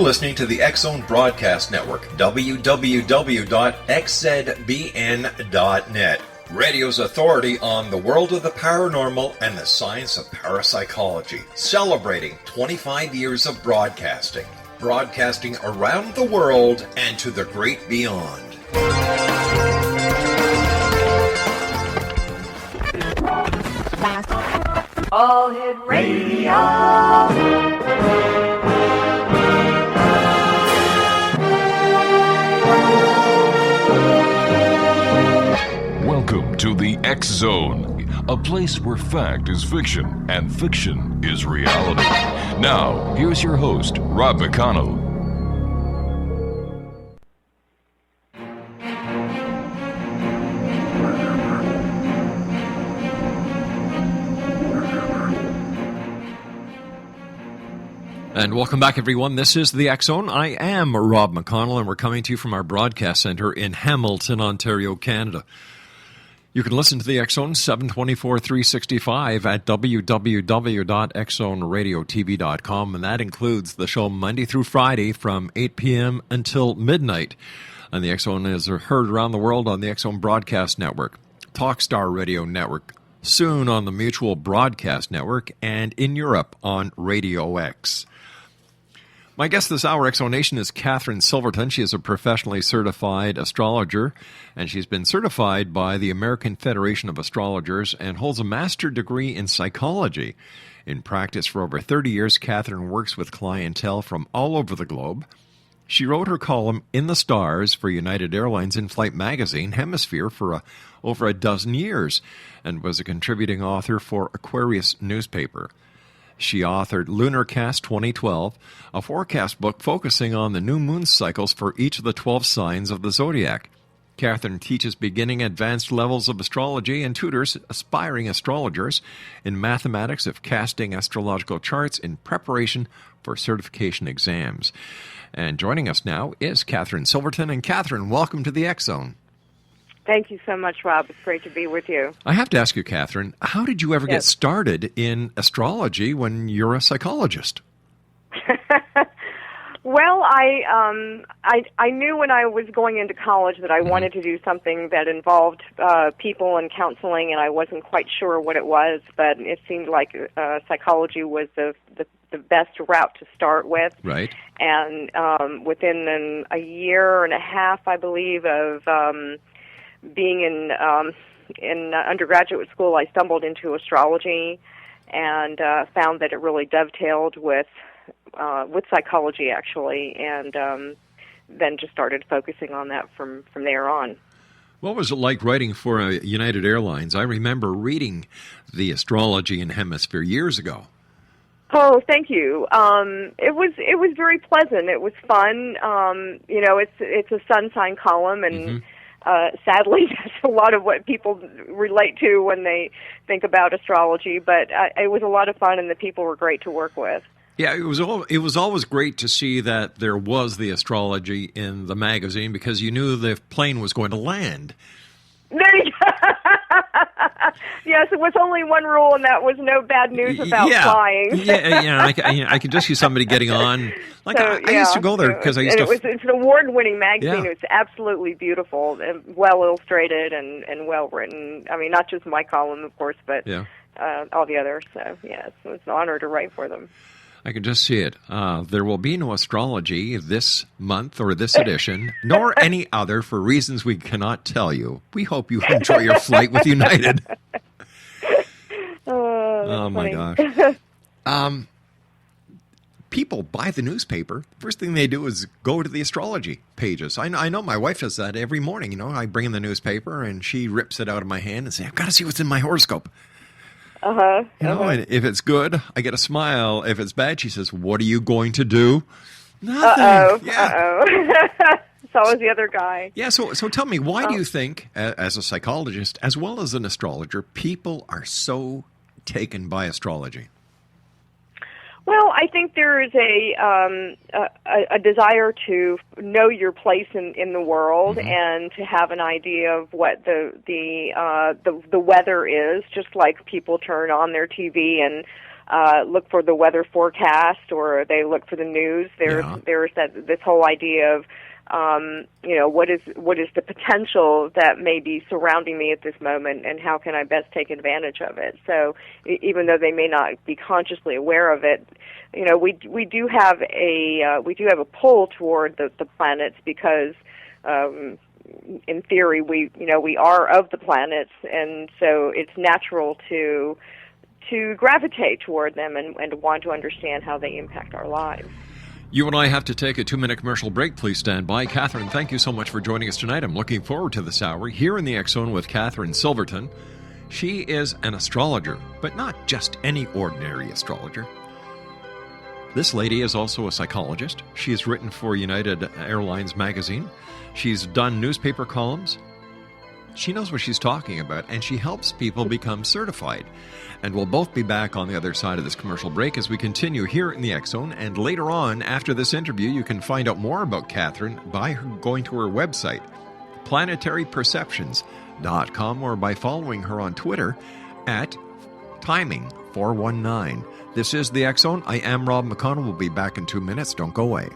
listening to the X-Zone Broadcast Network, www.xzbn.net. Radio's authority on the world of the paranormal and the science of parapsychology, celebrating 25 years of broadcasting. Broadcasting around the world and to the great beyond. All Hit Radio. Welcome to the X-Zone, a place where fact is fiction and fiction is reality. Now, here's your host, Rob McConnell. And welcome back, everyone. This is the X-Zone. I am Rob McConnell, and we're coming to you from our broadcast center in Hamilton, Ontario, Canada. You can listen to the X-Zone 724-365 at www.xzoneradiotv.com, and that includes the show Monday through Friday from 8 p.m. until midnight. And the X-Zone is heard around the world on the X-Zone Broadcast Network, Talkstar Radio Network, soon on the Mutual Broadcast Network, and in Europe on Radio X. My guest this hour, X-Zone is Kathryn Silverton. She is a professionally certified astrologer, and she's been certified by the American Federation of Astrologers and holds a master's degree in psychology. In practice for over 30 years, Kathryn works with clientele from all over the globe. She wrote her column In the Stars for United Airlines in-flight magazine, Hemisphere, for over a dozen years, and was a contributing author for Aquarius newspaper. She authored Lunarcast 2012, a forecast book focusing on the new moon cycles for each of the 12 signs of the zodiac. Kathryn teaches beginning advanced levels of astrology and tutors aspiring astrologers in mathematics of casting astrological charts in preparation for certification exams. And joining us now is Kathryn Silverton. And Kathryn, welcome to the X-Zone. Thank you so much, Rob. It's great to be with you. I have to ask you, Kathryn, how did you ever get started in astrology when you're a psychologist? Well, I knew when I was going into college that I wanted to do something that involved people and counseling, and I wasn't quite sure what it was, but it seemed like psychology was the best route to start with. Right. And within a year and a half, I believe, of being in undergraduate school, I stumbled into astrology and found that it really dovetailed with psychology, actually, and then just started focusing on that from there on. What was it like writing for United Airlines? I remember reading the astrology in Hemisphere years ago. Oh, thank you. It was very pleasant. It was fun. It's a sun sign column, and sadly, that's a lot of what people relate to when they think about astrology. But it was a lot of fun, and the people were great to work with. Yeah, it was always great to see that there was the astrology in the magazine because you knew the plane was going to land. There you go. Yes, it was only one rule, and that was no bad news about flying. I could just see somebody getting on. I used to go there because I used to. It's an award-winning magazine. Yeah. It's absolutely beautiful and well illustrated and well written. I mean, not just my column, of course, but all the others. So it was an honor to write for them. I can just see it. There will be no astrology this month or this edition, nor any other for reasons we cannot tell you. We hope you enjoy your flight with United. Oh my gosh. People buy the newspaper. First thing they do is go to the astrology pages. I know my wife does that every morning. You know, I bring in the newspaper and she rips it out of my hand and says, I've got to see what's in my horoscope. You know, and if it's good, I get a smile. If it's bad, she says, what are you going to do? Nothing. It's always the other guy. Yeah, so tell me, why do you think, as a psychologist, as well as an astrologer, people are so taken by astrology? Well, I think there is a desire to know your place in the world and to have an idea of what the weather is. Just like people turn on their TV and look for the weather forecast, or they look for the news. There's this whole idea of what is the potential that may be surrounding me at this moment, and how can I best take advantage of it? So even though they may not be consciously aware of it, we do have a pull toward the planets because in theory we are of the planets, and so it's natural to gravitate toward them and want to understand how they impact our lives. You and I have to take a 2-minute commercial break. Please stand by. Kathryn, thank you so much for joining us tonight. I'm looking forward to this hour here in the X Zone with Kathryn Silverton. She is an astrologer, but not just any ordinary astrologer. This lady is also a psychologist. She has written for United Airlines magazine. She's done newspaper columns. She knows what she's talking about, and she helps people become certified. And we'll both be back on the other side of this commercial break as we continue here in the X Zone. And later on, after this interview, you can find out more about Kathryn by going to her website, planetaryperceptions.com, or by following her on Twitter at Timing419. This is the X Zone. I am Rob McConnell. We'll be back in 2 minutes. Don't go away.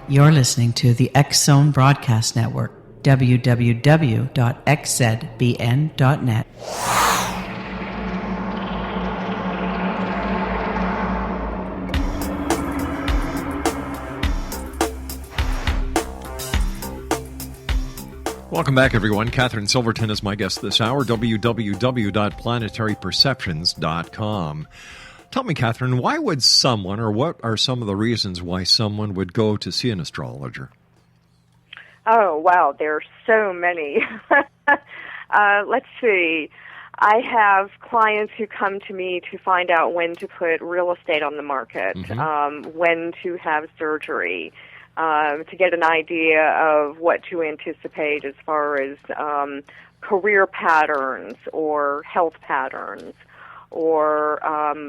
You're listening to the X Zone Broadcast Network, www.xzbn.net. Welcome back, everyone. Kathryn Silverton is my guest this hour, www.planetaryperceptions.com. Tell me, Kathryn, why would someone, or what are some of the reasons why someone would go to see an astrologer? Oh, wow, there are so many. Let's see. I have clients who come to me to find out when to put real estate on the market, when to have surgery, to get an idea of what to anticipate as far as career patterns or health patterns, or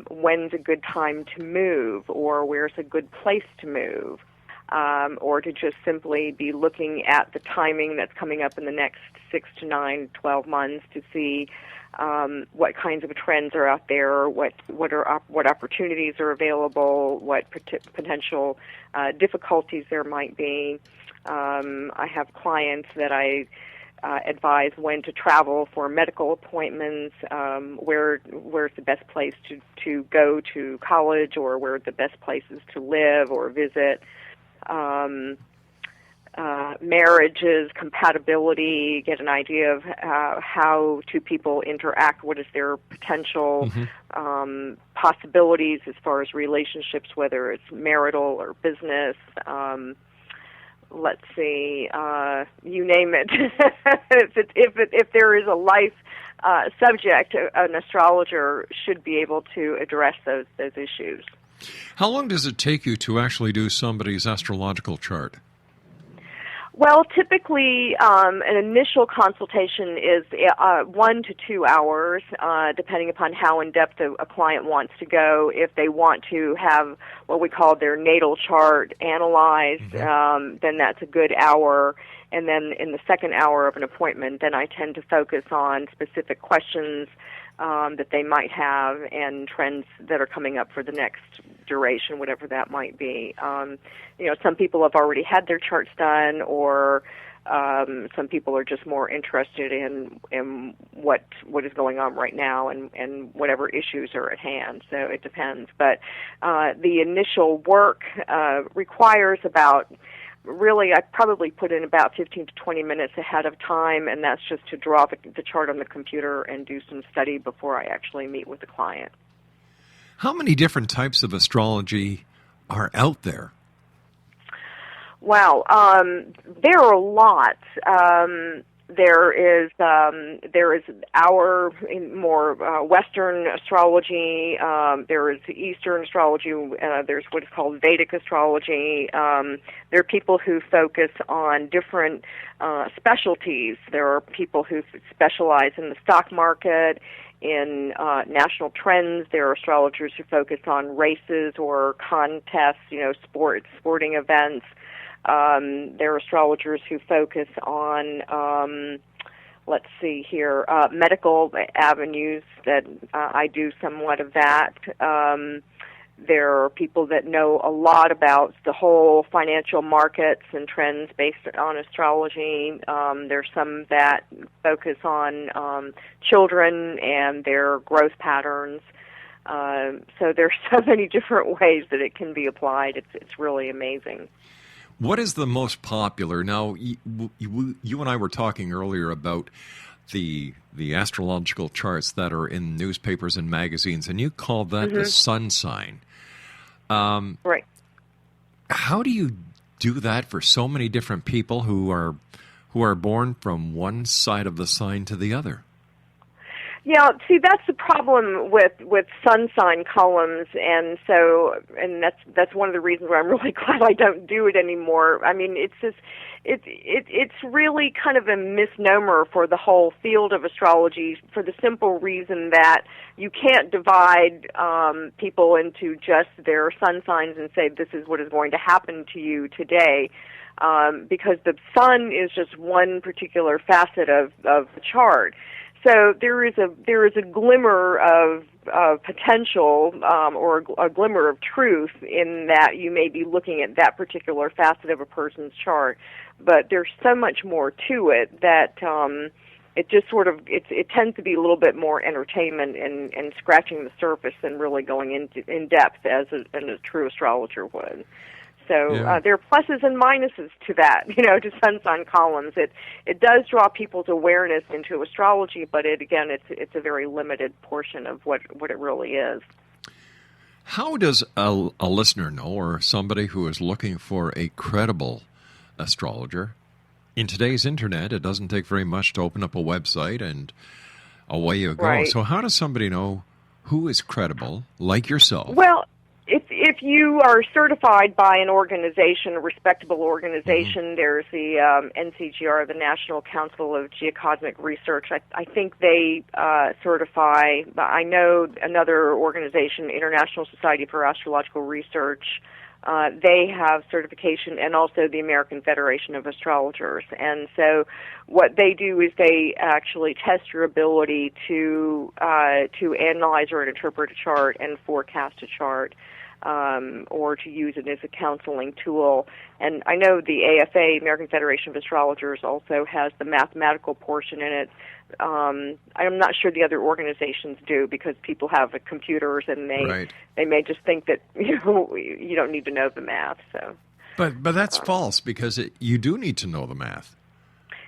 when's a good time to move, or where's a good place to move, or to just simply be looking at the timing that's coming up in the next 6 to 9, 12 months to see what kinds of trends are out there, what opportunities are available, what potential difficulties there might be. I have clients that I advise when to travel for medical appointments, where's the best place to go to college, or where are the best places to live or visit. Marriages, compatibility, get an idea of how two people interact, what is their potential possibilities as far as relationships, whether it's marital or business. Let's see, you name it. if there is a life subject, an astrologer should be able to address those issues. How long does it take you to actually do somebody's astrological chart? Well, typically, an initial consultation is 1 to 2 hours, depending upon how in-depth a client wants to go. If they want to have what we call their natal chart analyzed, then that's a good hour. And then in the second hour of an appointment, then I tend to focus on specific questions that they might have and trends that are coming up for the next duration, whatever that might be. Some people have already had their charts done, or some people are just more interested in what is going on right now and whatever issues are at hand. So it depends. But the initial work requires about, really, I probably put in about 15 to 20 minutes ahead of time, and that's just to draw the chart on the computer and do some study before I actually meet with the client. How many different types of astrology are out there? Wow, there are lots. there is our more Western astrology. There is Eastern astrology. There's what is called Vedic astrology. There are people who focus on different specialties. There are people who specialize in the stock market, in national trends. There are astrologers who focus on races or contests, sporting events. There are astrologers who focus on, medical avenues. That I do somewhat of that. There are people that know a lot about the whole financial markets and trends based on astrology. There's some that focus on children and their growth patterns. So there's so many different ways that it can be applied. It's really amazing. What is the most popular? Now, you and I were talking earlier about the astrological charts that are in newspapers and magazines, and you call that the sun sign. Right. How do you do that for so many different people who are born from one side of the sign to the other? Yeah, see, that's the problem with sun sign columns, and that's one of the reasons why I'm really glad I don't do it anymore. I mean, it's really kind of a misnomer for the whole field of astrology, for the simple reason that you can't divide people into just their sun signs and say this is what is going to happen to you today, because the sun is just one particular facet of the chart. So there is a glimmer of potential or a glimmer of truth in that you may be looking at that particular facet of a person's chart, but there's so much more to it that it just sort of it tends to be a little bit more entertainment and scratching the surface than really going in depth as a true astrologer would. So there are pluses and minuses to that, to sun sign columns. It does draw people's awareness into astrology, but it's a very limited portion of what it really is. How does a listener know, or somebody who is looking for a credible astrologer? In today's internet, it doesn't take very much to open up a website and away you go. Right. So how does somebody know who is credible, like yourself? Well, if you are certified by an organization, a respectable organization, there's the NCGR, the National Council of Geocosmic Research. I think they certify. I know another organization, International Society for Astrological Research. They have certification, and also the American Federation of Astrologers. And so what they do is they actually test your ability to analyze or interpret a chart and forecast a chart, or to use it as a counseling tool. And I know the AFA, American Federation of Astrologers, also has the mathematical portion in it. I'm not sure the other organizations do, because people have computers and they may just think that you don't need to know the math. So, but that's false, because you do need to know the math.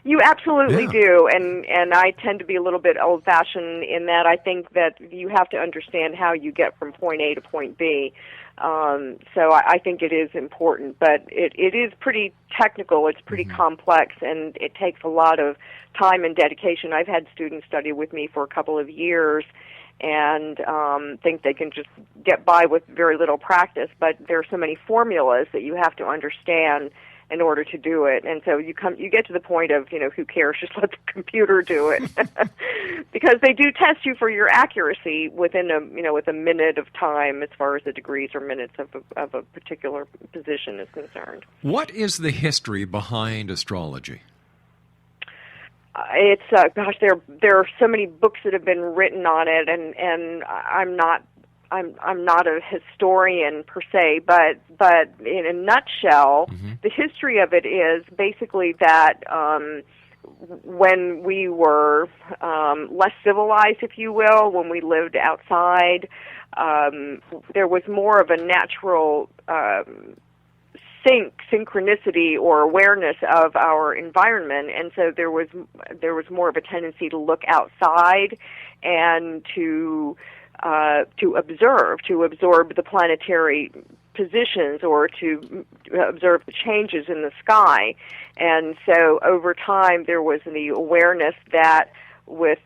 You absolutely do, and I tend to be a little bit old-fashioned in that I think that you have to understand how you get from point A to point B. So I think it is important, but it is pretty technical, it's pretty complex, and it takes a lot of time and dedication. I've had students study with me for a couple of years and think they can just get by with very little practice, but there are so many formulas that you have to understand in order to do it. And so you get to the point of, who cares, just let the computer do it. Because they do test you for your accuracy within with a minute of time, as far as the degrees or minutes of a particular position is concerned. What is the history behind astrology? It's there are so many books that have been written on it, and I'm not a historian per se, but in a nutshell, the history of it is basically that when we were less civilized, if you will, when we lived outside, there was more of a natural synchronicity or awareness of our environment, and so there was more of a tendency to look outside and to absorb the planetary positions or to observe the changes in the sky. And so over time there was the awareness that with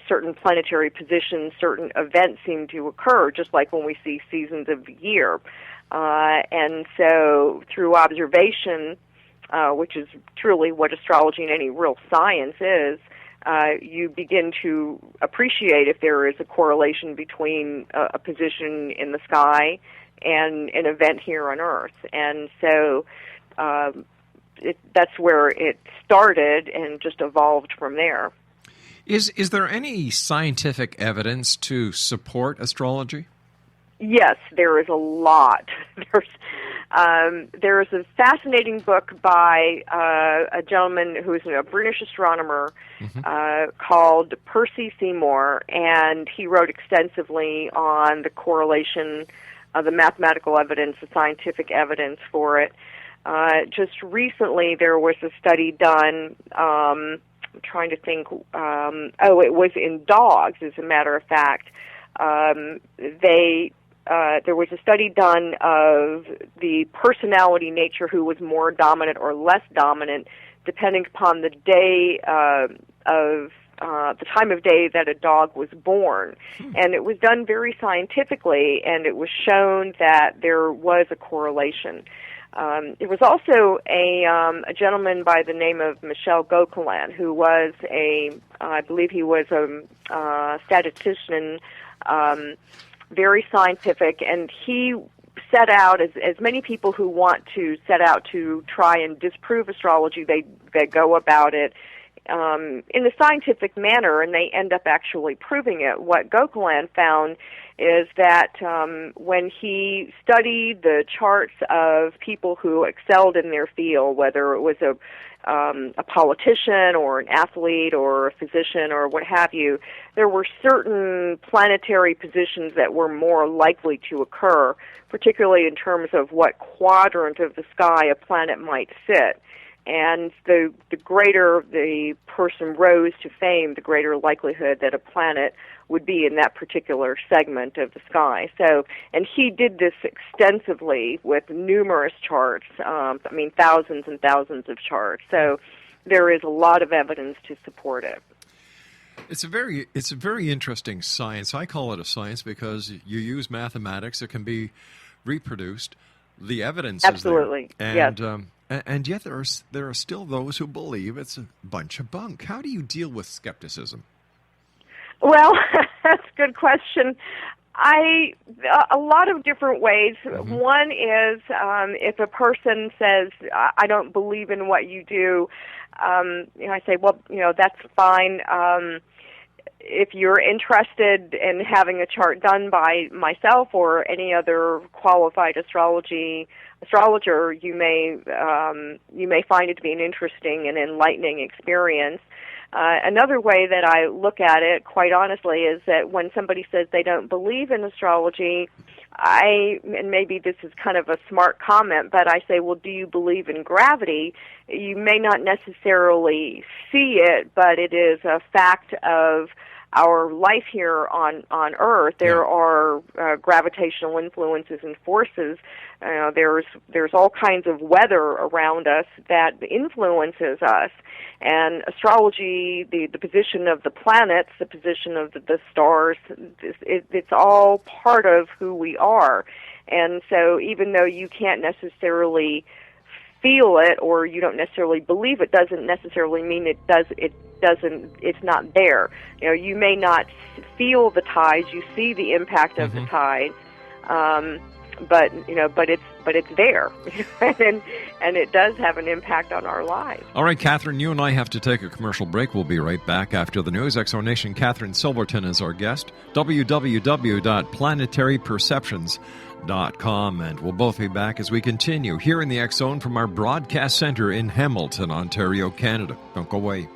certain planetary positions, certain events seem to occur, just like when we see seasons of the year. And so through observation, which is truly what astrology and any real science is, you begin to appreciate if there is a correlation between a position in the sky and an event here on Earth. And so that's where it started and just evolved from there. Is there any scientific evidence to support astrology? Yes, there is a lot. There is a fascinating book by a gentleman who is a British astronomer called Percy Seymour, and he wrote extensively on the correlation of the mathematical evidence, the scientific evidence for it. Just recently there was a study done, I'm trying to think, it was in dogs, as a matter of fact. There was a study done of the personality nature, who was more dominant or less dominant, depending upon the day the time of day that a dog was born. And it was done very scientifically, and it was shown that there was a correlation. There was also a gentleman by the name of Michel Gauquelin, who was I believe he was a statistician, very scientific, and he set out, as many people who want to set out to try and disprove astrology, they go about it in a scientific manner, and they end up actually proving it. What Gauquelin found is that when he studied the charts of people who excelled in their field, whether it was a politician or an athlete or a physician or what have you, there were certain planetary positions that were more likely to occur, particularly in terms of what quadrant of the sky a planet might sit. And the greater the person rose to fame, the greater likelihood that a planet would be in that particular segment of the sky. So, and he did this extensively with numerous charts, thousands and thousands of charts. So there is a lot of evidence to support it. It's a very interesting science. I call it a science because you use mathematics. It can be reproduced. The evidence Absolutely. is there. And, yes. And yet there are still those who believe it's a bunch of bunk. How do you deal with skepticism? Well, that's a good question. A lot of different ways. Mm-hmm. One is if a person says, I don't believe in what you do, I say, well, that's fine. If you're interested in having a chart done by myself or any other qualified astrologer, you may find it to be an interesting and enlightening experience. Another way that I look at it, quite honestly, is that when somebody says they don't believe in astrology, and maybe this is kind of a smart comment, but I say, well, do you believe in gravity? You may not necessarily see it, but it is a fact of our life here on Earth. There are gravitational influences and forces. There's all kinds of weather around us that influences us. And astrology, the position of the planets, the position of the stars, it's all part of who we are. And so even though you can't necessarily feel it or you don't necessarily believe it, doesn't necessarily mean it's not there. You may not feel the tides, you see the impact of the tides, but it's there, and it does have an impact on our lives. All right, Kathryn, you and I have to take a commercial break. We'll be right back after the news. X Zone Nation, Kathryn Silverton is our guest. www.planetaryperceptions.com, and we'll both be back as we continue here in the X Zone from our broadcast center in Hamilton, Ontario, Canada. Don't go away.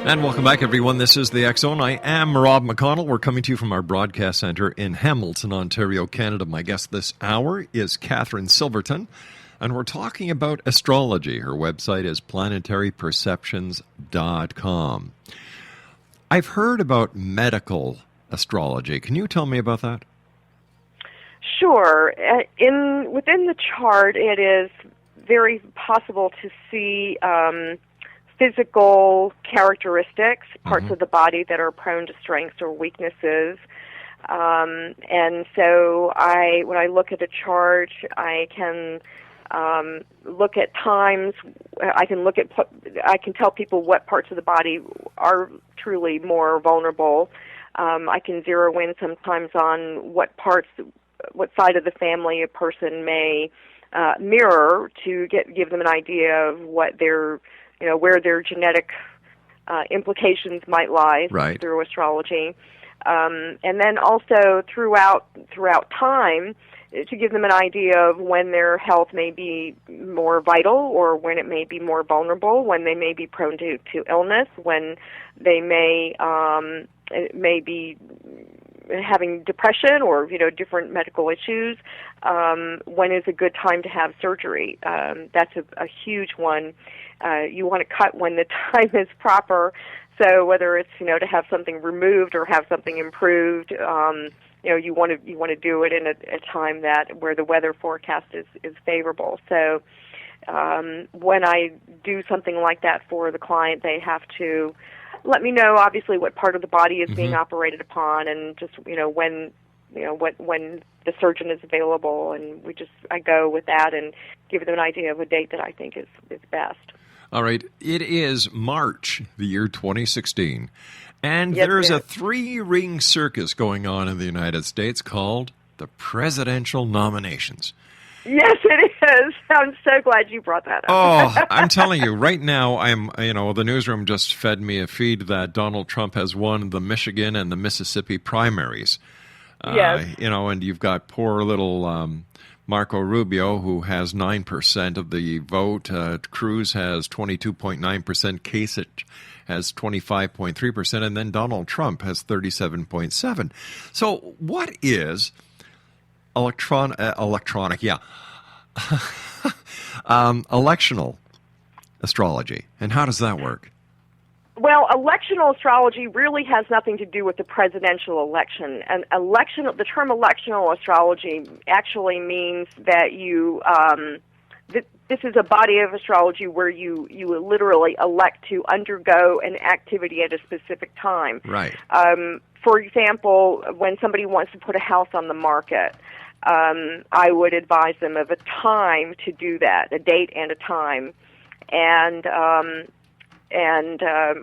And welcome back, everyone. This is the X Zone. I am Rob McConnell. We're coming to you from our broadcast center in Hamilton, Ontario, Canada. My guest this hour is Kathryn Silverton, and we're talking about astrology. Her website is planetaryperceptions.com. I've heard about medical astrology. Can you tell me about that? Sure. Within the chart, it is very possible to see physical characteristics, parts of the body that are prone to strengths or weaknesses. And so when I look at a chart, I can look at times. I can tell people what parts of the body are truly more vulnerable. I can zero in sometimes on what side of the family a person may mirror to give them an idea of what their where their genetic implications might lie through astrology. And then also throughout time, to give them an idea of when their health may be more vital or when it may be more vulnerable, when they may be prone to illness, when they may be having depression or different medical issues. When is a good time to have surgery? That's a huge one. You want to cut when the time is proper. So whether it's to have something removed or have something improved, you want to do it in a time where the weather forecast is favorable. So when I do something like that for the client, they have to let me know obviously what part of the body is being operated upon, and just when the surgeon is available, and I go with that and give them an idea of a date that I think is best. All right. It is March, the year 2016, and Yes, there's a 3-ring circus going on in the United States called the presidential nominations. Yes, it is. I'm so glad you brought that up. Oh, I'm telling you, right now, the newsroom just fed me a feed that Donald Trump has won the Michigan and the Mississippi primaries. Yes. And you've got poor little Marco Rubio, who has 9% of the vote. Cruz has 22.9%. Kasich has 25.3%. And then Donald Trump has 37.7%. So what is electional astrology, and how does that work? Well, electional astrology really has nothing to do with the presidential election. The term electional astrology actually means that this is a body of astrology where you literally elect to undergo an activity at a specific time. Right. For example, when somebody wants to put a house on the market, I would advise them of a time to do that, a date and a time, and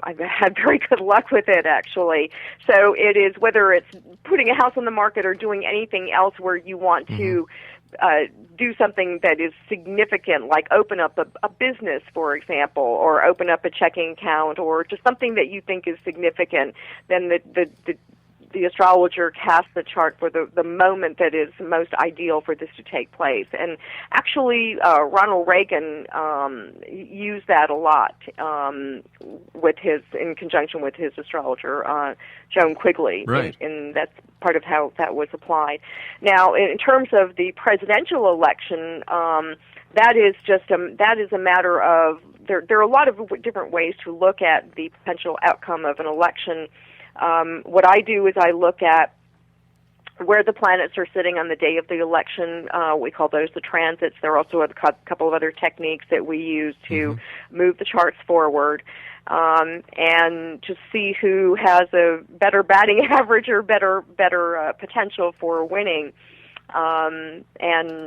I've had very good luck with it, actually. So it is whether it's putting a house on the market or doing anything else where you want to do something that is significant, like open up a business, for example, or open up a checking account, or just something that you think is significant, then the astrologer casts the chart for the moment that is most ideal for this to take place. And actually, Ronald Reagan used that a lot in conjunction with his astrologer, Joan Quigley. Right. And that's part of how that was applied. Now, in terms of the presidential election, that is a matter of there are a lot of different ways to look at the potential outcome of an election. What I do is I look at where the planets are sitting on the day of the election. We call those the transits. There are also a couple of other techniques that we use to move the charts forward, and to see who has a better batting average or better potential for winning. And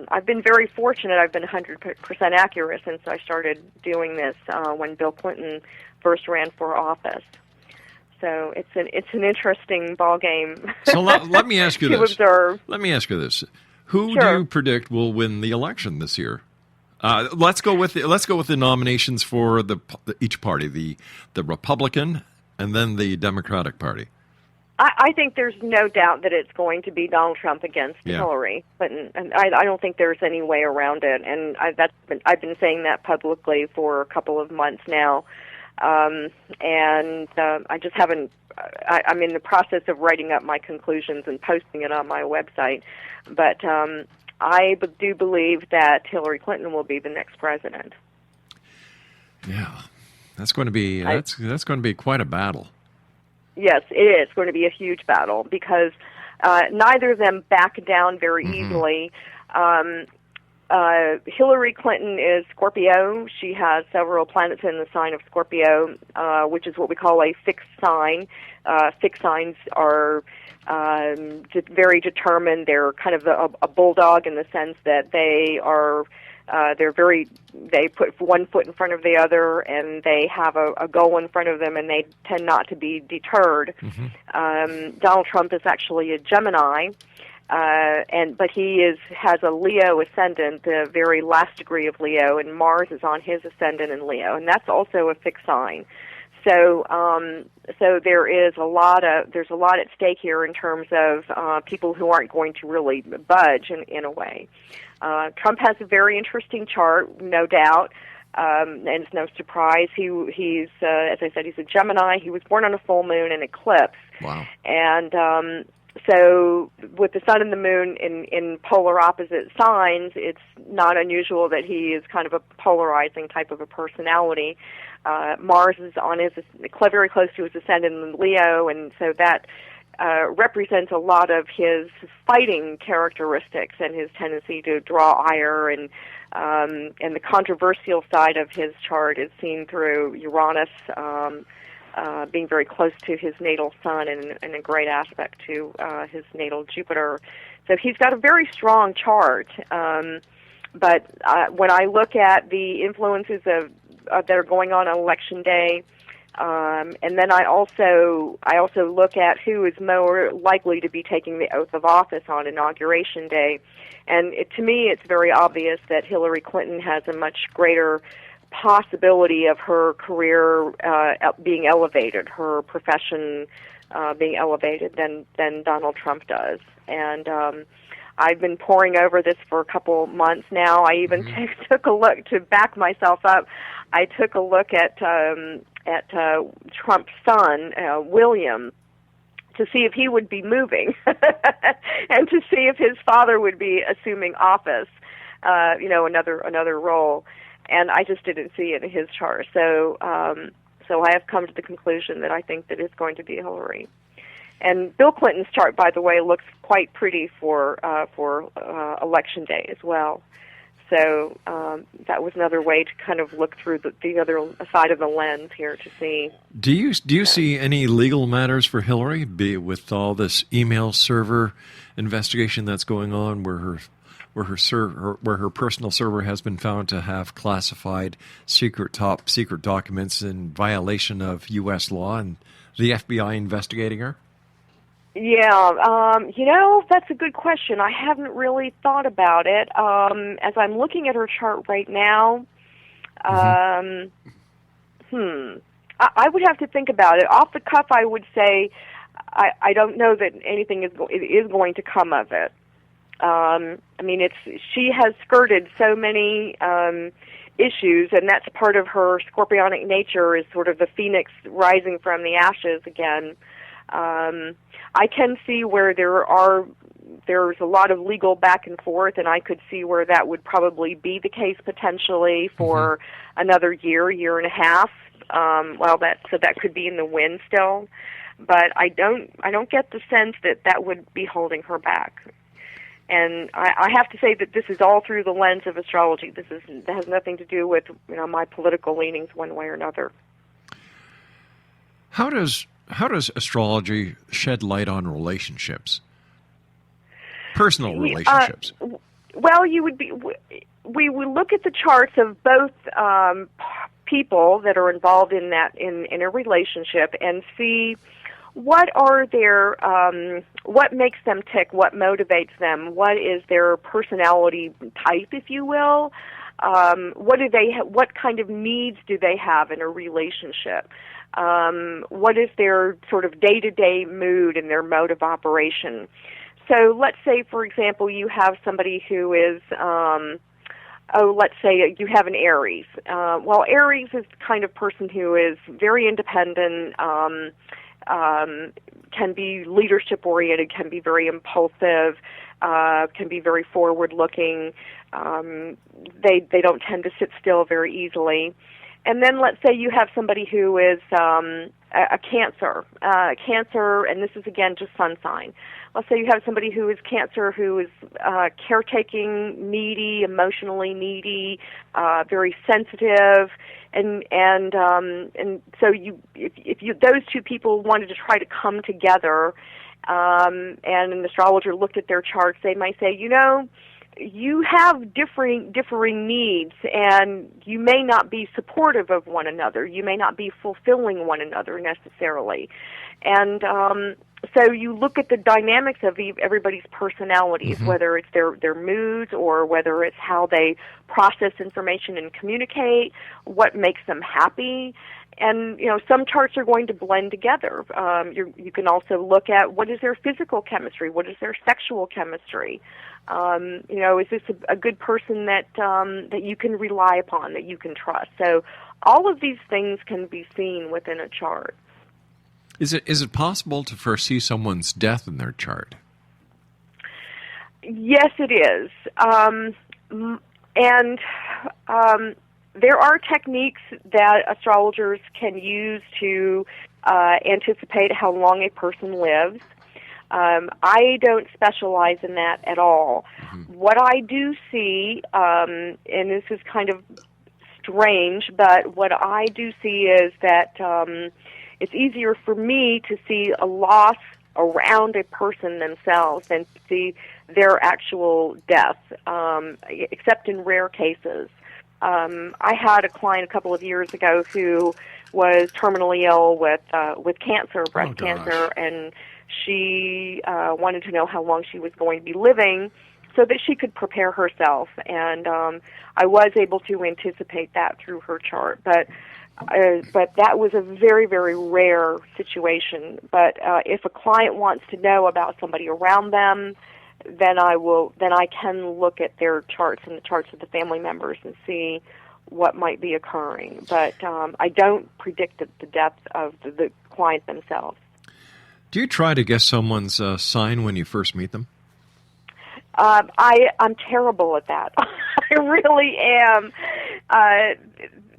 I've been very fortunate. I've been 100% accurate since I started doing this when Bill Clinton first ran for office. So it's an interesting ball game. So let me ask you to this. observe. Let me ask you this: Who Sure. do you predict will win the election this year? Let's go with the nominations for each party, the Republican and then the Democratic Party. I think there's no doubt that it's going to be Donald Trump against Hillary, and I don't think there's any way around it. And I've been saying that publicly for a couple of months now. And I just haven't. I'm in the process of writing up my conclusions and posting it on my website. But I do believe that Hillary Clinton will be the next president. Yeah, that's going to be that's going to be quite a battle. Yes, it is going to be a huge battle because neither of them back down very easily. Hillary Clinton is Scorpio. She has several planets in the sign of Scorpio, which is what we call a fixed sign. Fixed signs are very determined. They're kind of a bulldog in the sense that they are they put one foot in front of the other, and they have a goal in front of them, and they tend not to be deterred. Donald Trump is actually a Gemini. But he has a Leo ascendant, the very last degree of Leo, and Mars is on his ascendant in Leo, and that's also a fixed sign. So there's a lot at stake here in terms of people who aren't going to really budge in a way. Trump has a very interesting chart, no doubt. And it's no surprise. He's as I said, he's a Gemini. He was born on a full moon and eclipse. Wow. And so with the sun and the moon in polar opposite signs, it's not unusual that he is kind of a polarizing type of a personality. Mars is on his very close to his ascendant in Leo, and so that represents a lot of his fighting characteristics and his tendency to draw ire, and the controversial side of his chart is seen through Uranus being very close to his natal sun and a great aspect to his natal Jupiter. So he's got a very strong chart. But when I look at the influences that are going on Election Day, and then I also look at who is more likely to be taking the oath of office on Inauguration Day, and to me it's very obvious that Hillary Clinton has a much greater possibility of her career being elevated, her profession being elevated than Donald Trump does. And I've been poring over this for a couple months now. I even took a look to back myself up. I took a look at Trump's son, William, to see if he would be moving and to see if his father would be assuming office, another role. And I just didn't see it in his chart. So I have come to the conclusion that I think that it's going to be Hillary. And Bill Clinton's chart, by the way, looks quite pretty for Election Day as well. So that was another way to kind of look through the other side of the lens here to see. Do you see any legal matters for Hillary, be it with all this email server investigation that's going on, where her personal server has been found to have classified top secret documents in violation of U.S. law, and the FBI investigating her? Yeah, that's a good question. I haven't really thought about it. As I'm looking at her chart right now, I would have to think about it. Off the cuff, I would say I don't know that anything is going to come of it. She has skirted so many issues, and that's part of her scorpionic nature, is sort of the phoenix rising from the ashes again. I can see where there's a lot of legal back and forth, and I could see where that would probably be the case potentially for another year and a half. That could be in the wind still, but I don't get the sense that would be holding her back. And I have to say that this is all through the lens of astrology. That has nothing to do with my political leanings one way or another. How does astrology shed light on relationships, personal relationships? We would look at the charts of both people that are involved in a relationship and see what are their what makes them tick, what motivates them, what is their personality type, if you will. What kind of needs do they have in a relationship? What is their sort of day-to-day mood and their mode of operation? So let's say, for example, you have somebody who is let's say you have an Aries. Well, Aries is the kind of person who is very independent, can be leadership-oriented, can be very impulsive, can be very forward-looking. They don't tend to sit still very easily. And then let's say you have somebody who is a Cancer. Cancer, and this is, again, just sun sign. Let's say you have somebody who is Cancer, who is caretaking, needy, emotionally needy, very sensitive, and so if those two people wanted to try to come together, and an astrologer looked at their charts, they might say, you have differing needs, and you may not be supportive of one another. You may not be fulfilling one another necessarily. And so you look at the dynamics of everybody's personalities, whether it's their moods or whether it's how they process information and communicate, what makes them happy. And, some charts are going to blend together. You can also look at what is their physical chemistry, what is their sexual chemistry. Is this a good person that you can rely upon, that you can trust? So all of these things can be seen within a chart. Is it possible to foresee someone's death in their chart? Yes, it is. There are techniques that astrologers can use to anticipate how long a person lives. I don't specialize in that at all. What I do see, and this is kind of strange, but what I do see is that it's easier for me to see a loss around a person themselves than to see their actual death, except in rare cases. I had a client a couple of years ago who was terminally ill with cancer, breast cancer, and she wanted to know how long she was going to be living so that she could prepare herself. And I was able to anticipate that through her chart. But that was a very, very rare situation. But if a client wants to know about somebody around them, then I can look at their charts and the charts of the family members and see what might be occurring. But I don't predict the death of the client themselves. Do you try to guess someone's sign when you first meet them? I'm terrible at that. I really am.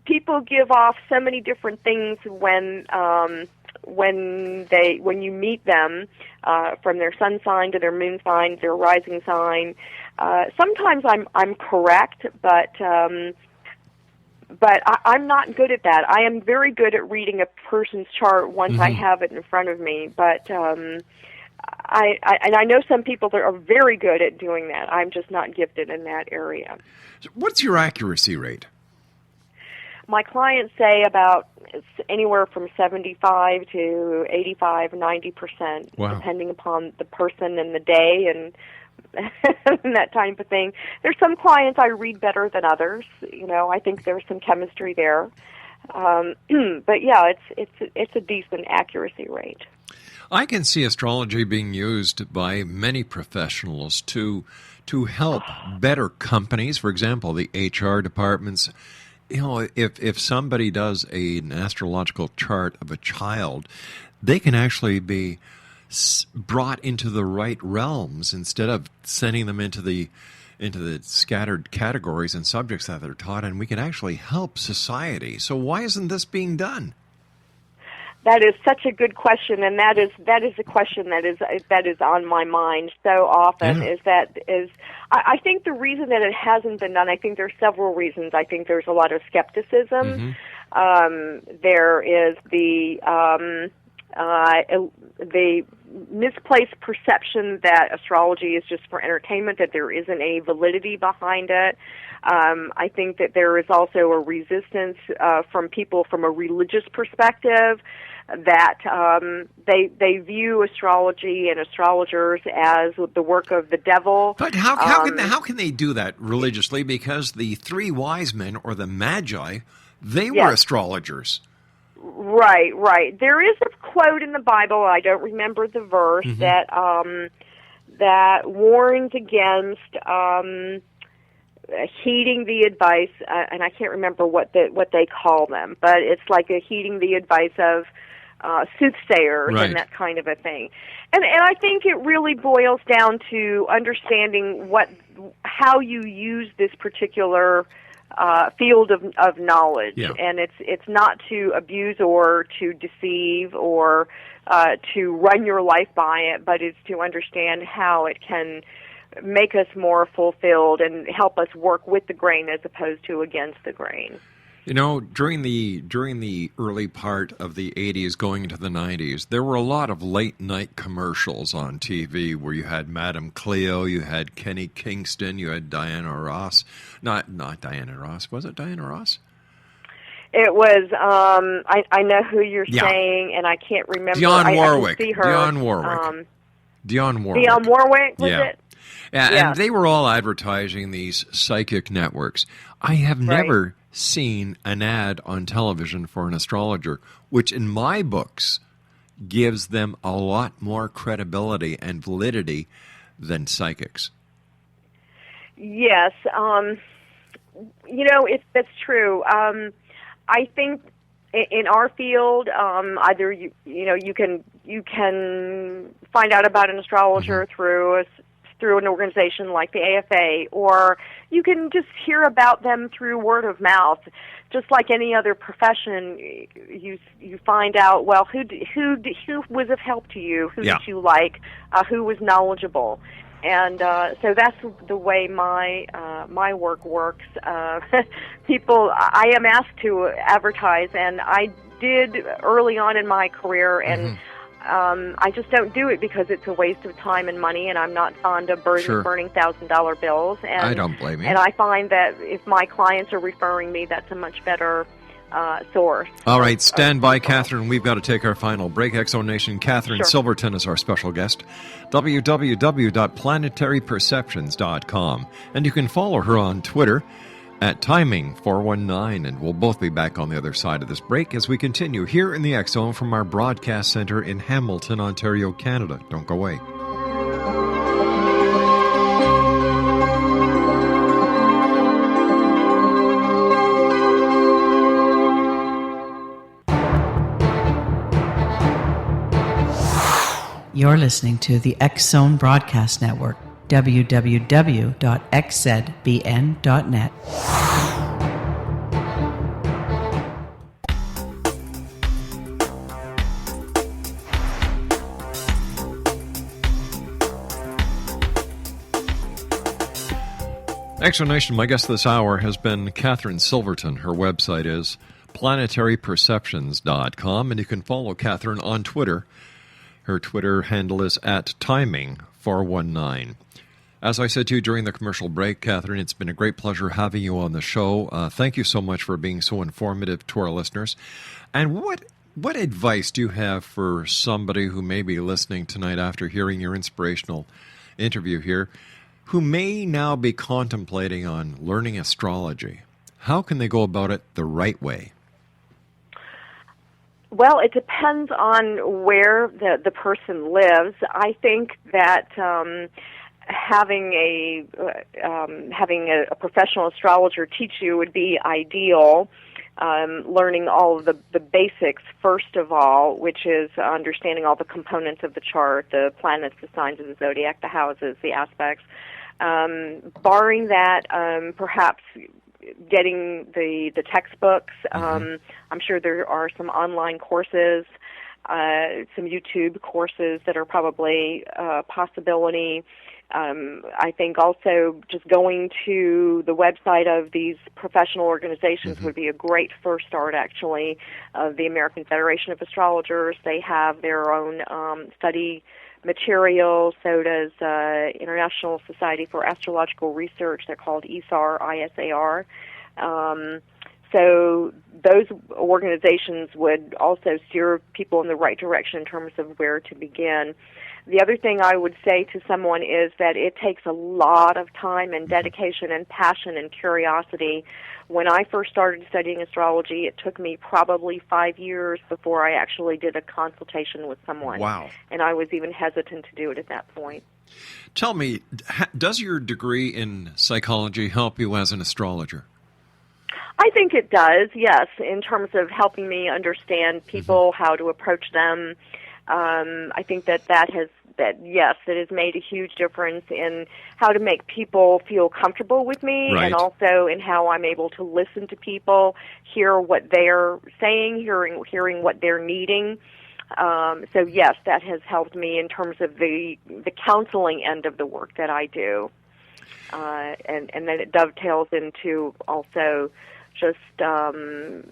People give off so many different things when you meet them, from their sun sign to their moon sign, their rising sign. Sometimes I'm correct, but I'm not good at that. I am very good at reading a person's chart once I have it in front of me, but I know some people that are very good at doing that. I'm just not gifted in that area. So what's your accuracy rate? My clients say about anywhere from 75 to 85, 90%, depending upon the person and the day and that type of thing. There's some clients I read better than others. I think there's some chemistry there. But yeah, it's a decent accuracy rate. I can see astrology being used by many professionals to help better companies. For example, the HR departments. If somebody does an astrological chart of a child, they can actually be brought into the right realms instead of sending them into the scattered categories and subjects that they're taught, and we can actually help society. So why isn't this being done? That is such a good question, and that is a question that is on my mind so often. Yeah. I think the reason that it hasn't been done, I think there's several reasons. I think there's a lot of skepticism. There is the misplaced perception that astrology is just for entertainment, that there isn't any validity behind it. I think that there is also a resistance from people from a religious perspective, that they view astrology and astrologers as the work of the devil. But how can they do that religiously? Because the three wise men, or the magi, they were astrologers. Right. There is a quote in the Bible, I don't remember the verse, that warns against heeding the advice, and I can't remember what they call them, but it's like a heeding the advice of soothsayers right. and that kind of a thing. And I think it really boils down to understanding how you use this particular field of knowledge, yeah. and it's not to abuse or to deceive or to run your life by it, but it's to understand how it can make us more fulfilled and help us work with the grain as opposed to against the grain. You know, during the early part of the 80s going into the 90s, there were a lot of late-night commercials on TV where you had Madame Cleo, you had Kenny Kingston, you had Diana Ross. Not Diana Ross. Was it Diana Ross? It was, I know who you're saying, and I can't remember. Dionne Warwick. I can see her. Dionne Warwick. Dionne Warwick, was yeah. it? And they were all advertising these psychic networks. I have never seen an ad on television for an astrologer, which in my books gives them a lot more credibility and validity than psychics. Yes, that's true. I think in our field, either you can find out about an astrologer through an organization like the AFA, or you can just hear about them through word of mouth. Just like any other profession, you find out, well, who was of help to you, who did you like, who was knowledgeable. And so that's the way my work works. People, I am asked to advertise, and I did early on in my career, and I just don't do it because it's a waste of time and money, and I'm not fond of burning $1,000 bills. And I don't blame you. And I find that if my clients are referring me, that's a much better source. All right, stand by, Kathryn. We've got to take our final break. Exo Nation, Kathryn Silverton is our special guest. www.planetaryperceptions.com. And you can follow her on Twitter at Timing419, and we'll both be back on the other side of this break as we continue here in the X Zone from our broadcast center in Hamilton, Ontario, Canada. Don't go away. You're listening to the X Zone Broadcast Network, www.xzbn.net. Exo Nation, my guest this hour has been Kathryn Silverton. Her website is planetaryperceptions.com, and you can follow Kathryn on Twitter. Her Twitter handle is at Timing419. As I said to you during the commercial break, Kathryn, it's been a great pleasure having you on the show. Thank you so much for being so informative to our listeners. And what advice do you have for somebody who may be listening tonight after hearing your inspirational interview here, who may now be contemplating on learning astrology? How can they go about it the right way? Well, it depends on where the person lives. I think that having a professional astrologer teach you would be ideal. Learning all of the basics first of all, which is understanding all the components of the chart, the planets, the signs of the zodiac, the houses, the aspects. Barring that, perhaps getting the textbooks. I'm sure there are some online courses, some YouTube courses that are probably a possibility. I think also just going to the website of these professional organizations would be a great first start, actually. The American Federation of Astrologers, they have their own study material. So does International Society for Astrological Research. They're called ISAR, ISAR. So those organizations would also steer people in the right direction in terms of where to begin. The other thing I would say to someone is that it takes a lot of time and dedication and passion and curiosity. When I first started studying astrology, it took me probably 5 years before I actually did a consultation with someone. Wow. And I was even hesitant to do it at that point. Tell me, does your degree in psychology help you as an astrologer? I think it does, yes, in terms of helping me understand people, how to approach them. I think that it has made a huge difference in how to make people feel comfortable with me, Right. and also in how I'm able to listen to people, hear what they're saying, hearing what they're needing. So yes, that has helped me in terms of the counseling end of the work that I do, and then it dovetails into also just kind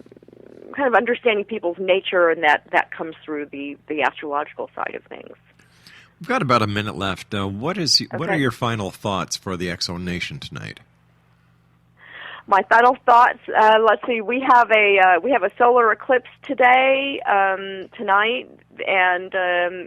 of understanding people's nature, and that comes through the astrological side of things. We've got about a minute left. What are Okay. your final thoughts for the X Zone Nation tonight? My final thoughts. Let's see. We have a solar eclipse tonight, and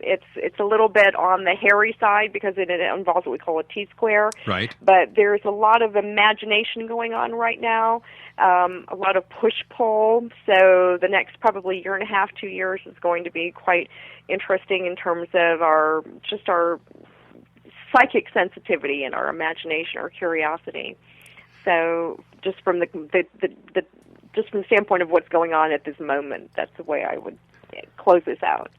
it's a little bit on the hairy side because it involves what we call a T-square. Right. But there's a lot of imagination going on right now. A lot of push-pull. So the next probably year and a half, 2 years is going to be quite interesting in terms of our psychic sensitivity and our imagination, our curiosity. So just from the standpoint of what's going on at this moment, that's the way I would close this out.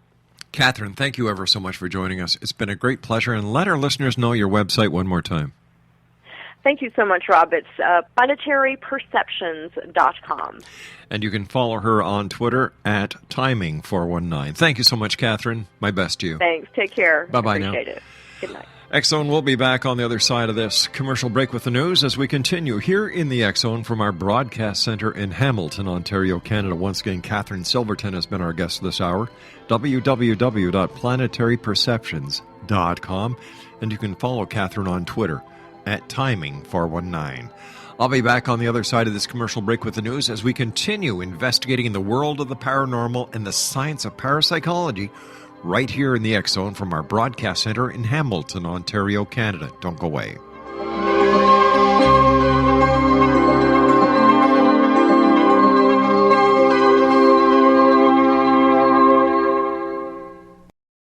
Kathryn, thank you ever so much for joining us. It's been a great pleasure, and let our listeners know your website one more time. Thank you so much, Rob. It's planetaryperceptions.com. And you can follow her on Twitter at Timing419. Thank you so much, Kathryn. My best to you. Thanks. Take care. Bye-bye now. Appreciate it. Good night. X-Zone will be back on the other side of this commercial break with the news as we continue here in the X-Zone from our broadcast center in Hamilton, Ontario, Canada. Once again, Kathryn Silverton has been our guest this hour. www.planetaryperceptions.com. And you can follow Kathryn on Twitter at Timing419. I'll be back on the other side of this commercial break with the news as we continue investigating the world of the paranormal and the science of parapsychology right here in the X-Zone from our broadcast center in Hamilton, Ontario, Canada. Don't go away.